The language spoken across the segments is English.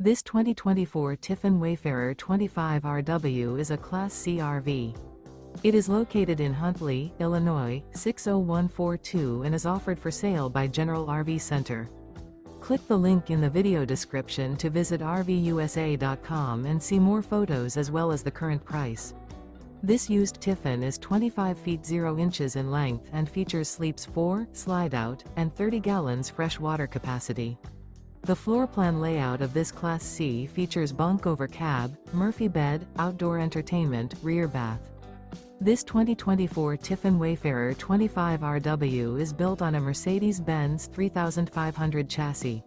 This 2024 Tiffin Wayfarer 25RW is a Class C RV. It is located in Huntley, Illinois, 60142 and is offered for sale by General RV Center. Click the link in the video description to visit RVUSA.com and see more photos as well as the current price. This used Tiffin is 25 feet 0 inches in length and features sleeps 4, slide-out, and 30 gallons fresh water capacity. The floor plan layout of this Class C features bunk over cab, Murphy bed, outdoor entertainment, rear bath. This 2024 Tiffin Wayfarer 25RW is built on a Mercedes-Benz 3500 chassis.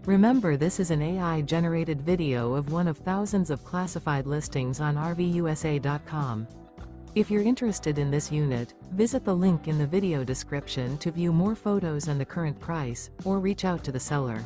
Remember, this is an AI-generated video of one of thousands of classified listings on RVUSA.com. If you're interested in this unit, visit the link in the video description to view more photos and the current price, or reach out to the seller.